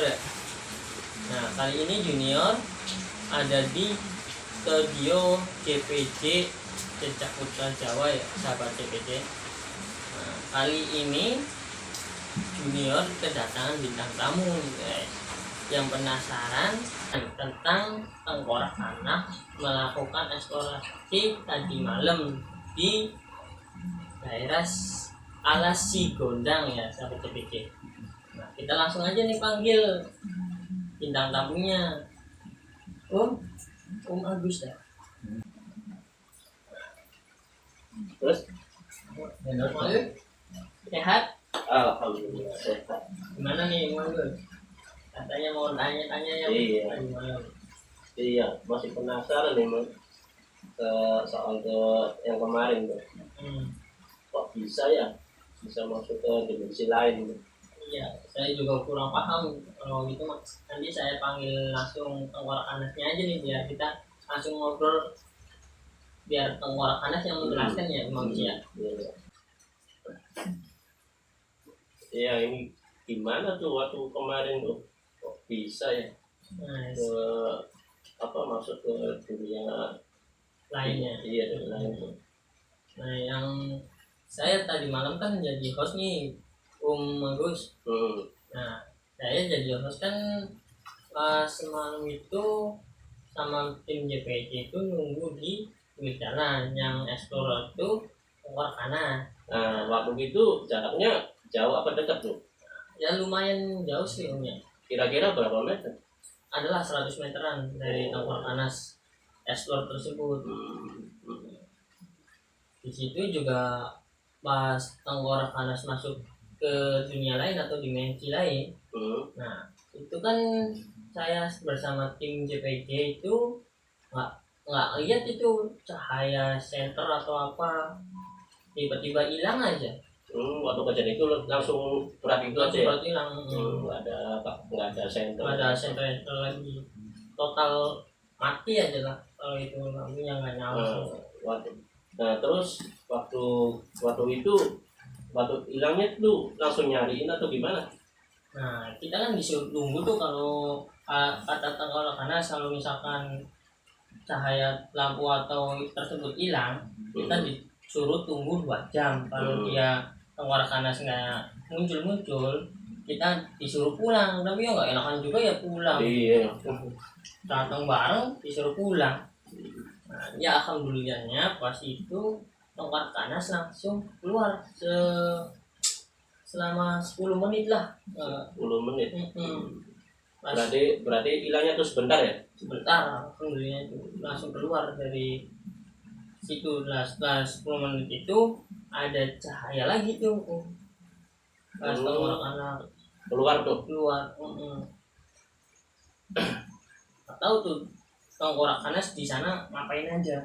ya. Nah kali ini junior ada di studio CPJ Jejak Putra Jawa ya sahabat CPJ. Nah, kali ini junior kedatangan bintang tamu guys yang penasaran tentang tengkorak anak melakukan eksplorasi tadi malam di daerah Alas Sigondang ya sahabat CPJ. Nah kita langsung aja nih panggil bintang tamunya Om Agus ya. Terus sehat? Alhamdulillah sehat. Gimana nih Om Agus? Katanya mau tanya-tanya yang tadi malam. Iya, masih penasaran nih Mas soal yang kemarin tuh. Kok bisa ya bisa masuk ke dimensi lain tuh? Iya, saya juga kurang paham kalau gitu mas. Nanti saya panggil langsung tengkorak anasnya aja nih biar kita langsung ngobrol biar tengkorak anas yang menjelaskan ya manusia. Iya ini gimana tuh waktu kemarin tuh kok bisa ya masuk ke dunia lainnya. Iya lain tuh. Nah yang saya tadi malam kan jadi host nih Om Agus. Nah saya jadi host kan pas semalam itu sama tim JPJ itu nunggu di pinggir jalan yang explore itu tengkorak anas. Nah waktu itu jaraknya jauh apa dekat tuh? Ya lumayan jauh sih Omnya. Kira-kira berapa meter? Adalah 100 meteran dari tengkorak anas explore tersebut. Di situ juga pas tengkorak anas masuk ke dunia lain atau dimensi lain. Nah itu kan saya bersama tim JPJ itu nggak lihat itu cahaya center atau apa tiba-tiba hilang aja. Waktu kejadian itu langsung berat itu aja ya? Hilang. Nggak ada center. Nggak ada center lagi. Total mati aja lah kalau itu lampunya nggak nyala. Nah terus waktu itu waktu hilangnya tuh langsung nyariin atau gimana? Nah kita kan disuruh tunggu tuh kalau kata tengkorak anas kalau misalkan cahaya lampu atau tersebut hilang kita disuruh tunggu 2 jam. Kalau dia tengkorak anas nggak muncul kita disuruh pulang. Tapi ya nggak enakan juga ya pulang. Iya. Datang bareng disuruh pulang. Nah, ya alhamdulillahnya pas itu tengkorak anas langsung keluar selama 10 menit lah. 10 menit. Berarti hilangnya tuh sebentar ya? Sebentar, alhamdulillah itu langsung keluar dari situ. Setelah 10 menit itu ada cahaya lagi tuh. Pas tengkorak anas keluar. Nggak tahu tuh tengkorak anas di sana ngapain aja.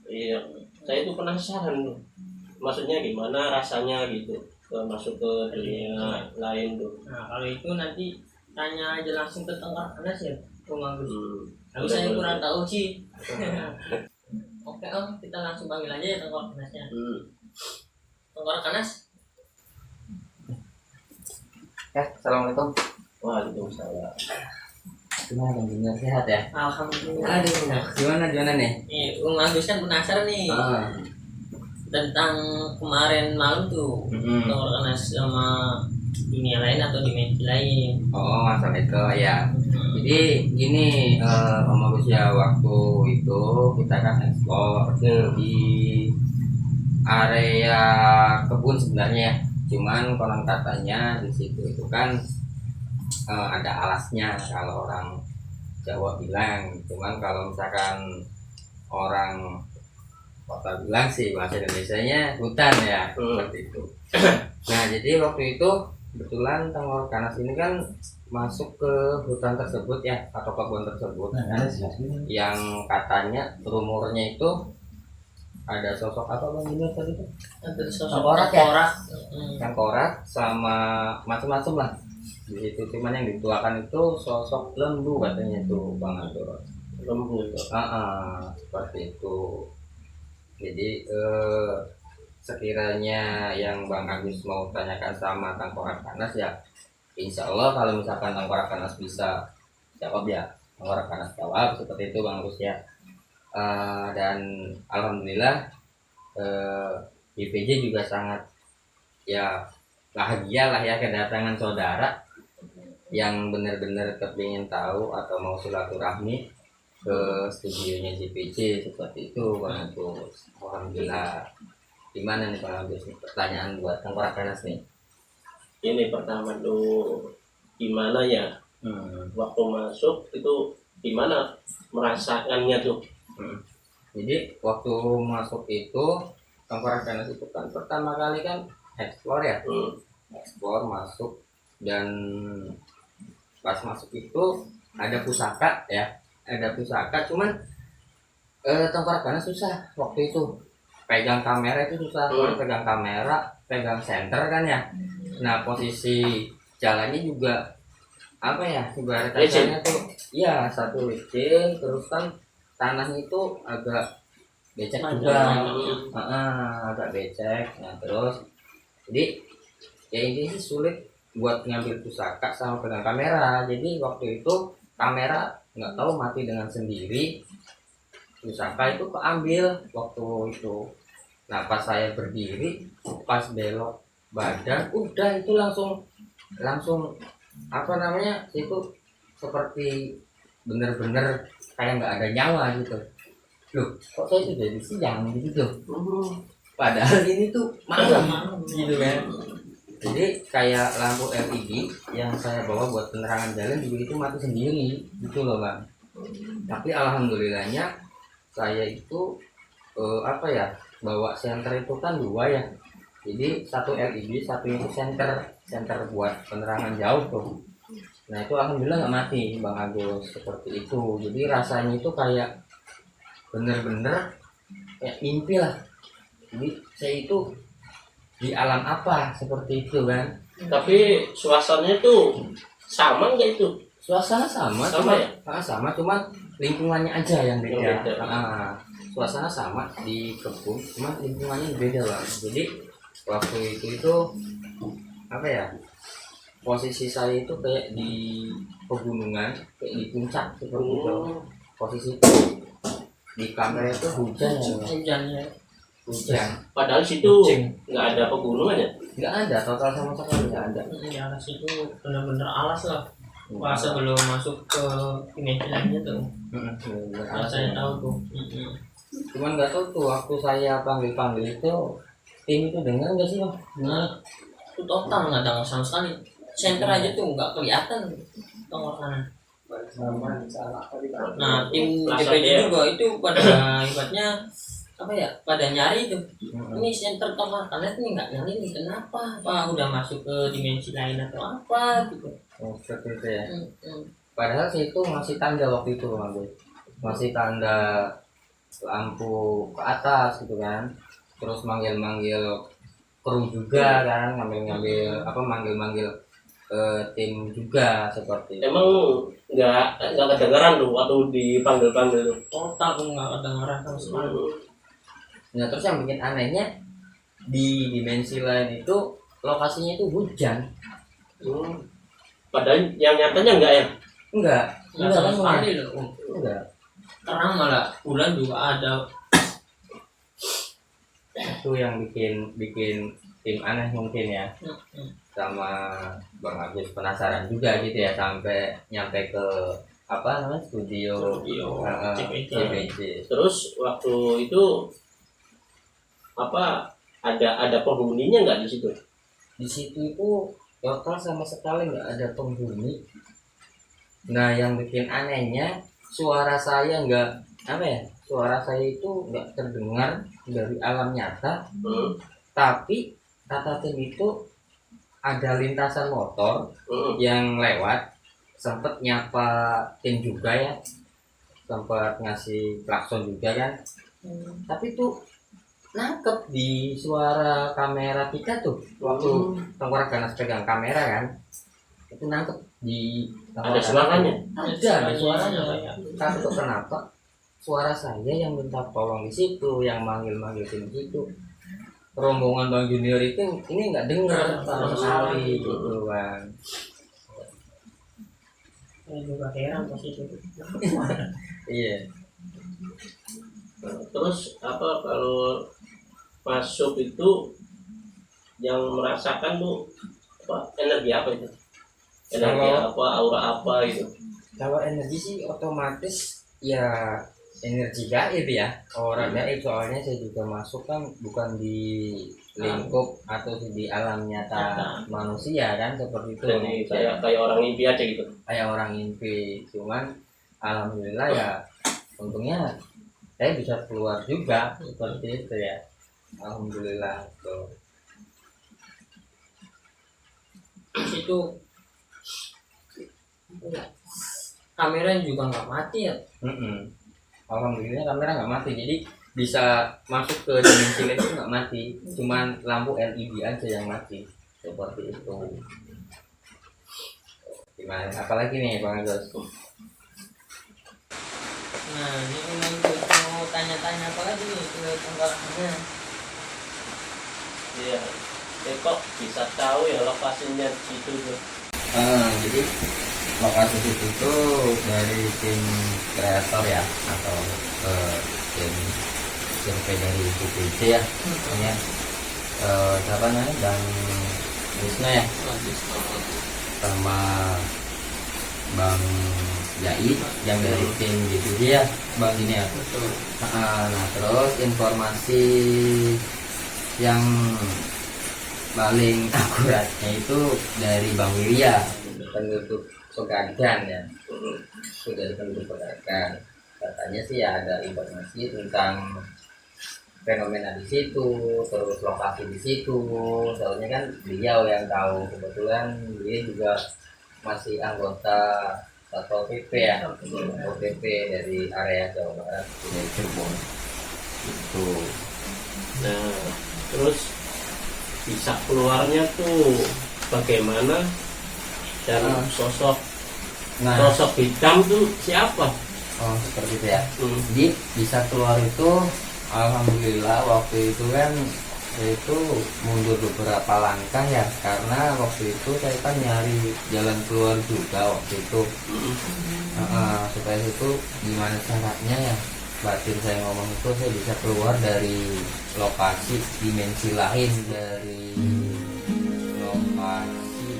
Iya, saya itu penasaran tuh. Maksudnya gimana rasanya gitu masuk ke dunia lain tuh. Nah kalau itu nanti tanya aja langsung ke tengkorak anas ya Om Agus. Tapi saya kurang tahu sih. Oke Om, kita langsung panggil aja ya tengkorak anasnya. Tengkorak anas. Assalamualaikum. Waalaikumsalam. Gimana Junior, sehat ya? Alhamdulillah. Aduh, gimana nih? Om Agus kan penasaran nih tentang kemarin malam tuh tengkorak anas sama dunia lain atau dimensi lain. Oh masalah itu ya. Jadi gini Om Agus ya, waktu itu kita kan explore di area kebun sebenarnya. Cuman konon katanya di situ itu kan ada alasnya kalau orang Jawa bilang. Cuman kalau misalkan orang kota bilang sih bahasa Indonesianya hutan ya, seperti itu. Nah jadi waktu itu kebetulan tengkorak anas ini kan masuk ke hutan tersebut ya, atau kebun tersebut yang katanya rumornya itu ada sosok apa Bang ini tadi tuh? Ada sosok Tengkorak sama macam-macam lah di situ. Cuman yang dituakan itu sosok lembu katanya tuh Bang Antur. Lembu itu. Seperti itu. Jadi sekiranya yang Bang Agus mau tanyakan sama tengkorak anas ya insya Allah kalau misalkan Tengkorak Ganas bisa jawab ya Tengkorak Ganas jawab seperti itu Bang Agus ya. Dan alhamdulillah IPJ juga sangat ya bahagia lah ya kedatangan saudara yang benar-benar kepingin tahu atau mau silaturahmi ke studionya JPJ seperti itu Bang Agus. Alhamdulillah. Gimana nih Bang Agus? Pertanyaan buat Tengkorak Ganas nih. Ini pertama tuh gimana ya waktu masuk itu gimana merasakannya tuh? Jadi waktu masuk itu Tengkorak Ganas itu kan pertama kali kan explore ya, explore masuk dan pas masuk itu ada pusaka ya, ada pusaka cuman Tengkorak Ganas susah waktu itu pegang kamera itu susah, pegang kamera, pegang senter kan ya. Nah posisi jalannya juga apa ya ibarat katanya tuh ya satu licin terus kan tanahnya itu agak becek juga, agak becek. Nah terus jadi ya ini sih sulit buat ngambil pusaka sama pegang kamera. Jadi waktu itu kamera nggak tahu mati dengan sendiri, pusaka itu keambil waktu itu. Nah pas saya berdiri, pas belok badan, udah itu langsung apa namanya itu seperti bener-bener kayak nggak ada nyawa gitu. Loh kok saya sudah di siang gitu tuh, padahal ini tuh malam gitu kan. Jadi kayak lampu LED yang saya bawa buat penerangan jalan juga itu mati sendiri gitu loh Bang. Tapi alhamdulillahnya saya itu apa ya bawa senter itu kan dua ya, jadi satu LED satu itu senter buat penerangan jauh tuh. Nah itu alhamdulillah nggak mati Bang Agus seperti itu. Jadi rasanya itu kayak bener-bener kayak mimpi lah. Jadi saya itu di alam apa seperti itu kan. Tapi suasananya tuh sama nggak itu? Suasana sama ya? Sama cuman lingkungannya aja yang beda. Suasana sama di kebun cuman lingkungannya beda lah. Jadi waktu itu apa ya posisi saya itu kayak di pegunungan, kayak di puncak seperti itu posisi itu. Di kamera itu hujan padahal situ nggak ada pegunungan ya? Nggak ada, total sama sekali nggak ada. Di alas itu benar-benar alas lah. Pas sebelum masuk ke dimensi lainnya tuh. Kalau saya tahu tuh. Cuman nggak tahu tuh waktu saya panggil itu tim itu dengar nggak sih Bang? Nah, itu total nggak ada sama sekali. Center aja tuh nggak kelihatan tengkorak. Nah tim DPJ juga itu pada hebatnya apa ya pada nyari itu ini center tengkorak ini nggak nyari nih kenapa apa udah masuk ke dimensi lain atau apa gitu. Seperti itu ya. Padahal sih itu masih tanda waktu itu Bang, masih tanda lampu ke atas gitu kan. Terus manggil kru juga kan, manggil tim juga seperti itu. Emang nggak kedengeran tuh waktu dipanggil tuh? Total tuh nggak kedengeran sama sekali. Nah terus yang bikin anehnya di dimensi lain itu lokasinya itu hujan. Padahal yang nyatanya enggak ya? Enggak sama sekali loh. Enggak. Terang malah bulan juga ada. Itu yang bikin tim aneh mungkin ya. Sama Bang Agus penasaran juga gitu ya sampai nyampe ke apa namanya studio JPJ. Terus waktu itu apa ada penghuninya nggak di situ? Di situ itu total sama sekali nggak ada penghuni. Nah yang bikin anehnya suara saya suara saya itu nggak terdengar dari alam nyata. Tapi kata tim itu ada lintasan motor yang lewat, sempet nyapa tim juga ya, sempat ngasih klakson juga kan. Tapi tuh nangkep di suara kamera kita tuh waktu Tengkorak Ganas pegang kamera kan, itu nangkep di ada suaranya. Ada suaranya. Tapi tuh kenapa suara saya yang minta tolong di situ, yang manggil tim di situ, rombongan Bang Junior itu ini nggak dengar sama sekali gitu Bang. Saya juga heran pas itu. Iya. Nah, terus apa kalau masuk itu yang merasakan tuh apa energi apa itu? Energi Kalau- apa, aura apa gitu? Kalau energi sih otomatis ya energi gaib ya, orang gaib. Soalnya saya juga masuk kan bukan di lingkup atau di alam nyata manusia kan, seperti itu. Jadi kayak orang mimpi aja gitu. Kayak orang mimpi, cuman alhamdulillah ya untungnya saya bisa keluar juga seperti itu ya, alhamdulillah tuh. Itu kamera juga nggak mati ya. Alhamdulillah kamera nggak mati, jadi bisa masuk ke dimensi lain itu nggak mati, cuman lampu LED aja yang mati seperti itu. Gimana? Apalagi nih Bang Agus? Nah, ini mau tanya-tanya apa lagi nih ke tenggarakannya? Iya. Kok bisa tahu ya lokasinya di situ tuh? Jadi lokasi situ tuh dari tim kreator ya, atau tim survei dari BPJ ya, namanya siapa namanya, dan Wisnu ya, sama Bang Jait yang dari tim BPJ ya, Bang ini ya. Nah terus informasi yang paling akuratnya itu dari Bang Wirya, penduduk Pegagan ya, itu dari penduduk Pegagan. Katanya sih ya ada informasi tentang fenomena di situ, terus lokasi di situ. Soalnya kan beliau yang tahu, kebetulan dia juga masih anggota Satpol PP ya, Satpol PP dari area Jawa Barat, dari Cirebon. Itu. Nah, terus bisa keluarnya tuh bagaimana, dan sosok hitam tuh siapa? Oh seperti itu ya. Jadi bisa keluar itu alhamdulillah waktu itu kan saya itu mundur beberapa langkah ya, karena waktu itu saya kan nyari jalan keluar juga waktu itu. Supaya itu gimana caranya ya, batin saya ngomong itu saya bisa keluar dari lokasi dimensi lain, dari lokasi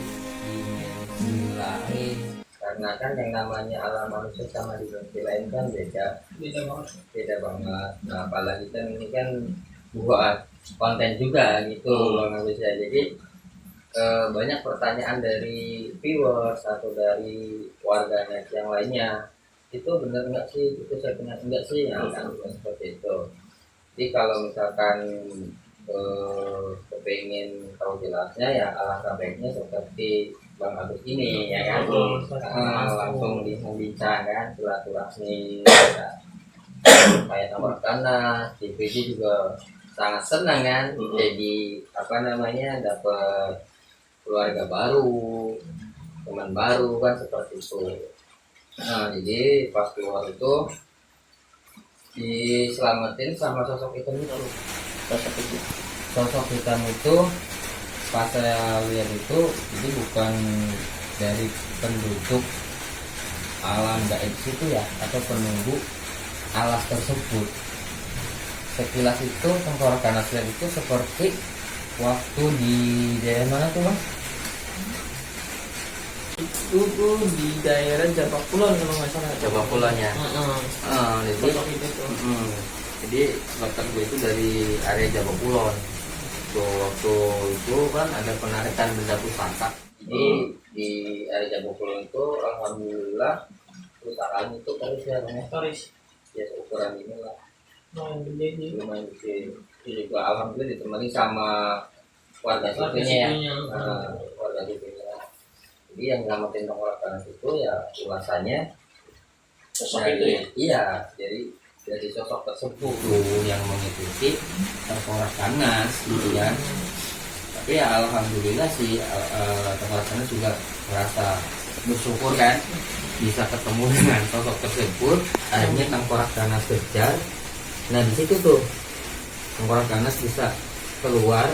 dimensi lain, karena kan yang namanya alam manusia sama dimensi lain kan beda banget. Nah apalagi kan ini kan buat konten juga gitu Bang Agus ya. Jadi banyak pertanyaan dari viewers atau dari warganet yang lainnya, itu benar nggak sih, itu saya punya enggak sih, ya kan seperti itu. Jadi kalau misalkan kepingin tahu jelasnya ya alangkah baiknya seperti Bang Agus ini ya kan, langsung bincang kan, silaturahmi ya. Kayak nomor tanah DPD juga sangat senang kan, jadi apa namanya, dapat keluarga baru, teman baru kan, seperti itu. Nah jadi pas keluar itu diselamatin sama sosok hitam itu. Sosok hitam itu pas saya lihat itu, jadi bukan dari penduduk alam gaib situ ya, atau penunggu alas tersebut. Sekilas itu tengkorak kanan itu seperti waktu di daerah mana tuh Bang? Itu tuh di daerah Jabak Kulon kalau nggak salah. Coba pulanya. Jadi lokal gue itu dari area Jawa Kulon. Tuh waktu itu kan ada penarikan benda pusaka. Jadi di area Jawa Kulon itu alhamdulillah perusahaan itu terus ya namanya ya ukuran ini lah. Lumayan gede. Jadi juga alhamdulillah ditemani sama warga sipilnya ya. Warga sipilnya. Jadi yang ngamatin tengkorak kanan itu ya ulasannya Sosok itu ya? Iya, jadi dari sosok tersebut yang mengikuti tengkorak kanan gitu kan. Tapi ya alhamdulillah sih tengkorak kanan juga merasa bersyukur kan bisa ketemu dengan sosok tersebut. Akhirnya tengkorak kanan kejar. Nah di situ tuh tengkorak kanan bisa keluar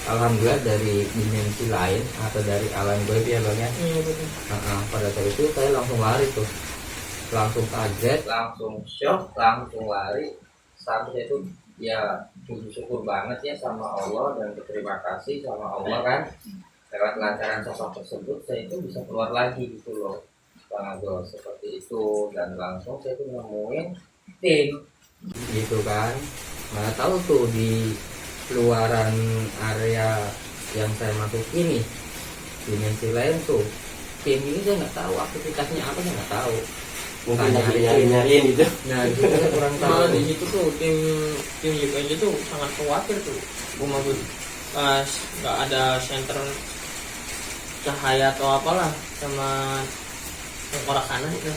alhamdulillah dari dimensi lain atau dari alam gaib ya bang ya. Iya betul. Pada saat itu saya langsung lari tuh, langsung kaget, langsung shock, langsung lari. Sampai itu ya puji syukur banget ya sama Allah dan berterima kasih sama Allah kan, lewat lancaran sosok tersebut saya itu bisa keluar lagi gitu loh bang Agus, seperti itu. Dan langsung saya tuh nemuin tim gitu kan. Mana tahu tuh di luaran area yang saya masuk ini dimensi lain tuh tim ini saya nggak tahu aktivitasnya apa, saya nggak tahu. Mungkin lagi nyari-nyariin gitu. Nah itu saya kurang tahu. Malah di situ tuh tim UPJ tuh sangat khawatir tuh Bu Mahfud, pas nggak ada senter cahaya atau apalah sama tengkorak kanan itu,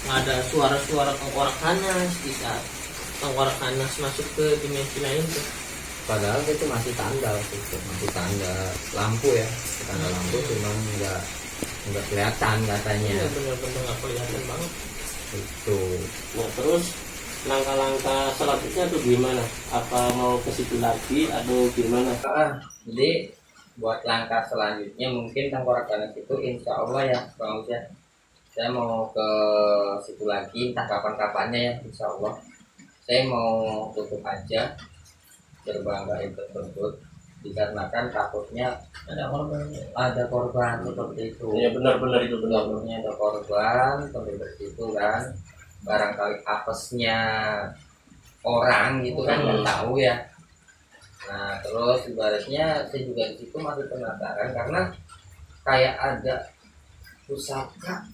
nggak ada suara-suara tengkorak kanan di saat tengkorak kanan masuk ke dimensi lain tuh. Padahal itu masih tanda gitu, masih tanda lampu ya, tanda lampu cuman nggak kelihatan katanya. Iya benar-benar nggak kelihatan banget. Itu. Nah terus langkah-langkah selanjutnya tuh gimana? Apa mau ke situ lagi atau gimana? Jadi buat langkah selanjutnya mungkin tengkorak kanan itu insya Allah ya bang Us ya, saya mau ke situ lagi entah kapan-kapannya ya insya Allah. Saya mau tutup aja gerbang gaib tersebut dikarenakan takutnya ada korban seperti itu. Ya benar-benar itu benar. Takutnya ada korban seperti itu kan, barangkali apesnya orang gitu kan nggak tahu ya. Nah terus ibaratnya saya juga di situ masih penasaran karena kayak ada pusaka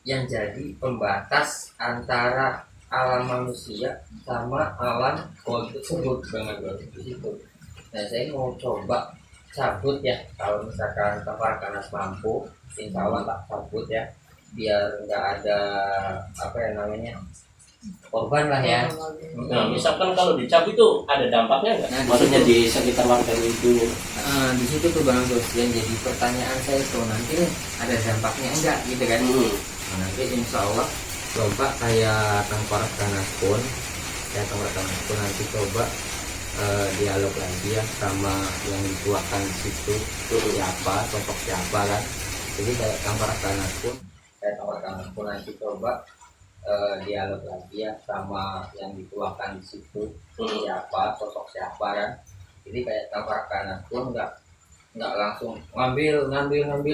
yang jadi pembatas antara alam manusia sama alam gaib tersebut banget di situ. Nah saya mau coba cabut ya, kalau misalkan Tengkorak Kanas mampu insya Allah tak cabut ya, biar nggak ada apa ya namanya korban lah ya. Nah misalkan kalau dicabut itu ada dampaknya nggak? Nah, Maksudnya di sekitar warga itu. Di situ tuh bang Gus yang jadi pertanyaan saya tuh nanti ada dampaknya enggak gitu kan. Nah, nanti insya Allah coba kayak Tengkorak Kanas pun nanti coba dialog lagi ya sama yang dituakan di situ tuh siapa, sosok siapa kan. Jadi kayak Tengkorak Kanas pun nanti coba dialog lagi ya sama yang dituakan di situ siapa, sosok siapa kan. Jadi kayak Tengkorak Kanas pun nggak langsung ngambil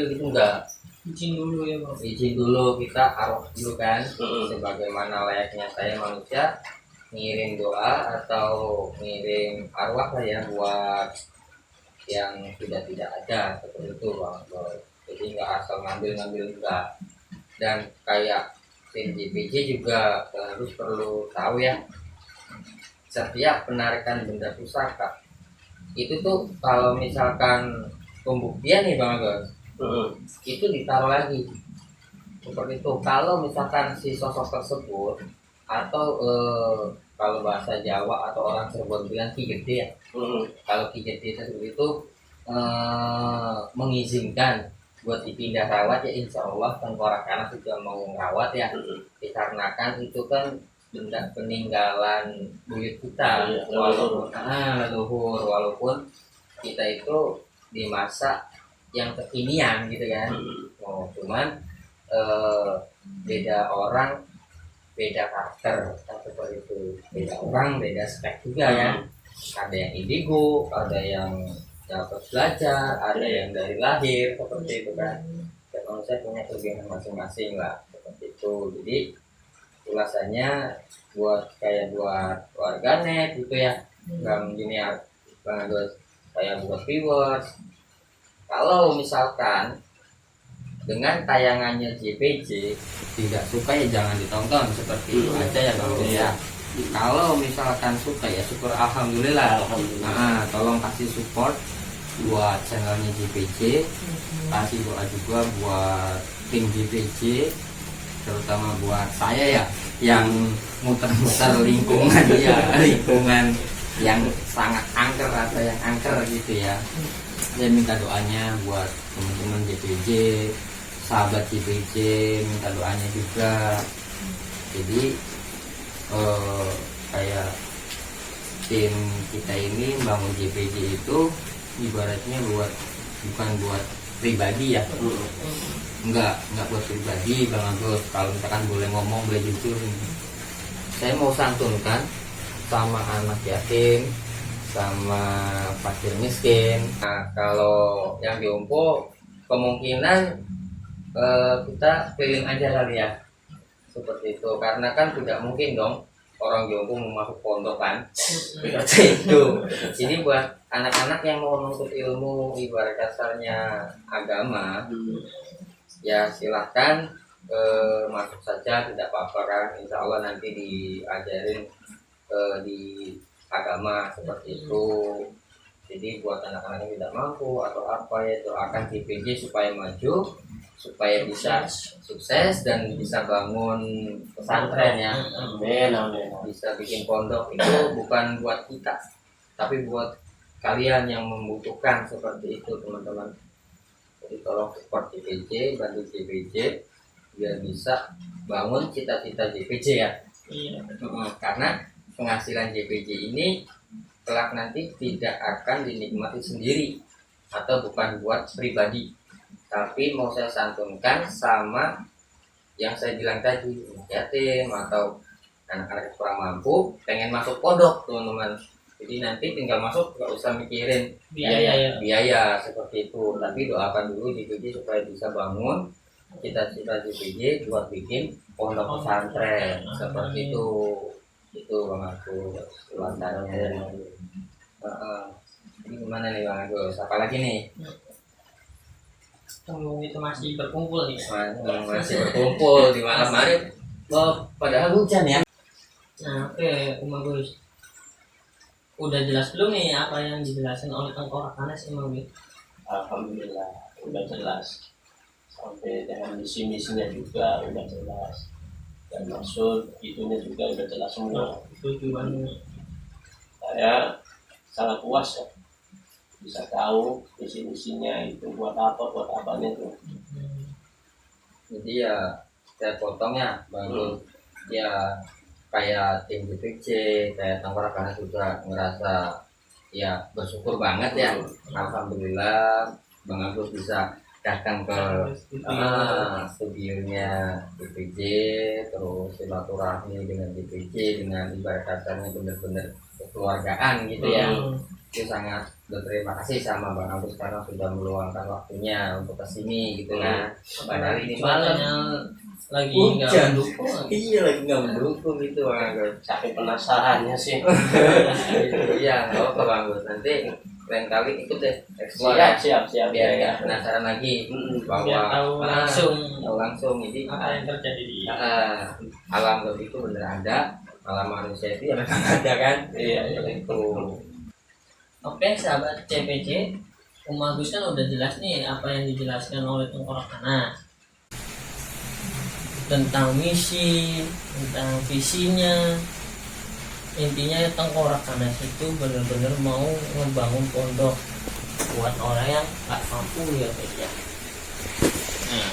gitu, enggak. Izin dulu ya bang. Izin dulu, kita arwah dulu kan. Sebagaimana layaknya saya manusia ngirim doa atau ngirim arwah lah ya buat yang tidak ada seperti itu bang. Jadi nggak asal ngambil enggak. Dan kayak tim JPJ juga harus perlu tahu ya, setiap penarikan benda pusaka itu tuh kalau misalkan pembuktian nih bang Agus, itu ditaruh lagi seperti itu. Kalau misalkan si sosok tersebut atau kalau bahasa Jawa atau orang Cirebon bilang Ki Gede ya, kalau Ki Gede tersebut itu mengizinkan buat dipindah rawat ya insya Allah Tengkorak Kanas juga mau rawat ya, dikarenakan itu kan benda peninggalan buyut kita leluhur, walaupun kita itu di masa yang kekinian gitu kan. Cuman beda orang beda karakter seperti itu, beda orang beda spek juga kan. Ada yang indigo, ada yang dapat belajar, ada yang dari lahir seperti itu kan. Dan saya punya kelebihan masing-masing lah seperti itu. Jadi ulasannya buat warganet gitu ya, bang gini ya bang Agus, kayak buat viewers, kalau misalkan dengan tayangannya JPJ tidak suka ya jangan ditonton, seperti itu aja ya bang ya. Kalau misalkan suka ya syukur alhamdulillah. Nah, tolong kasih support buat channelnya JPJ, kasih doa juga buat tim JPJ, terutama buat saya ya yang muter-muter lingkungan ya, lingkungan yang sangat angker atau yang angker gitu ya. Saya minta doanya buat teman-teman JPJ, sahabat JPJ, minta doanya juga. Jadi kayak tim kita ini bangun JPJ itu ibaratnya bukan buat pribadi ya. Enggak buat pribadi Bang Agus. Kalau misalkan boleh ngomong, boleh jujur, saya mau santunkan sama anak yatim, sama fakir miskin. Nah, kalau yang diumpo kemungkinan kita keliling aja kali ya, seperti itu. Karena kan tidak mungkin dong orang jompo mau masuk pondok kan, seperti itu. Jadi buat anak-anak yang mau menuntut ilmu ibarat kasarnya agama, ya silahkan masuk saja, tidak apa-apa kan. Insya Allah nanti diajarin di agama seperti itu. Jadi buat anak-anak yang tidak mampu atau apa ya, doakan JPJ supaya maju, supaya bisa sukses dan bisa bangun pesantren ya. Amin, amin. Bisa bikin pondok. Itu bukan buat kita, tapi buat kalian yang membutuhkan seperti itu teman-teman. Jadi tolong support JPJ, bantu JPJ biar bisa bangun cita-cita JPJ ya. Iya. Karena penghasilan JPJ ini kelak nanti tidak akan dinikmati sendiri atau bukan buat pribadi, tapi mau saya santunkan sama yang saya bilang tadi, yatim atau anak-anak kurang mampu pengen masuk pondok teman-teman. Jadi nanti tinggal masuk, nggak usah mikirin biaya seperti itu. Tapi doakan dulu JPJ supaya bisa bangun cita-cita JPJ buat bikin pondok pesantren seperti itu. Itu Bang Agus ulasannya. Ini gimana nih Bang Agus? Apalagi nih? Tunggu itu masih berkumpul nih. Masih berkumpul di malam hari. Oh, padahal hujan ya. Nah, oke, Agus. Udah jelas belum nih apa yang dijelaskan oleh Tengkorak Anas Imam? Alhamdulillah udah jelas. Sampai dengan misi-misinya juga udah jelas. Dan maksud itunya juga udah jelas semua. Tujuannya. Saya sangat puas ya. Bisa tahu misi-misinya itu buat apanya tuh. Jadi ya saya potongnya Bang ya kayak tim JPJ, kayak Tengkorak Anas juga ngerasa ya bersyukur banget ya. Alhamdulillah Bang Agus bisa datang ke studionya JPJ, terus silaturahmi dengan JPJ dengan ibarat katanya benar-benar kekeluargaan gitu ya. Itu sangat berterima kasih sama Bang Agus karena sudah meluangkan waktunya untuk kesini gitu kan. Padahal ini malam lagi nggak mendukung. Iya lagi nggak mendukung gitu Bang Agus. Saking penasarannya sih. Iya nggak apa Bang Agus, nanti lain kali ikut deh eksplor siap biar nggak penasaran lagi bahwa tahu langsung jadi apa yang terjadi di alam gaib itu bener ada, alam manusia itu ya memang ada kan. Iya itu. Oke sahabat CPC, Agus kan udah jelas nih apa yang dijelaskan oleh Tengkorak Anas tentang misi, tentang visinya. Intinya Tengkorak Anas itu benar-benar mau membangun pondok buat orang yang nggak mampu ya guys ya. Nah,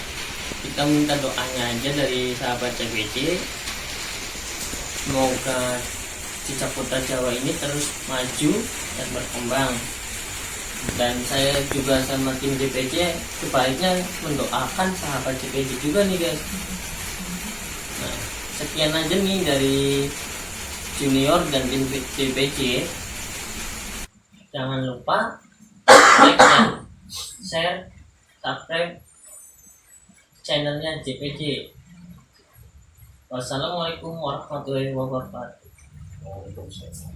kita minta doanya aja dari sahabat CPC, semoga Cicaputra Jawa ini terus maju dan berkembang. Dan saya juga sama tim JPC sebaiknya mendoakan sahabat JPC juga nih guys. Nah, sekian aja nih dari Junior dan tim JPC. Jangan lupa like dan share, subscribe channelnya JPC. Wassalamualaikum warahmatullahi wabarakatuh. Waalaikumsalam.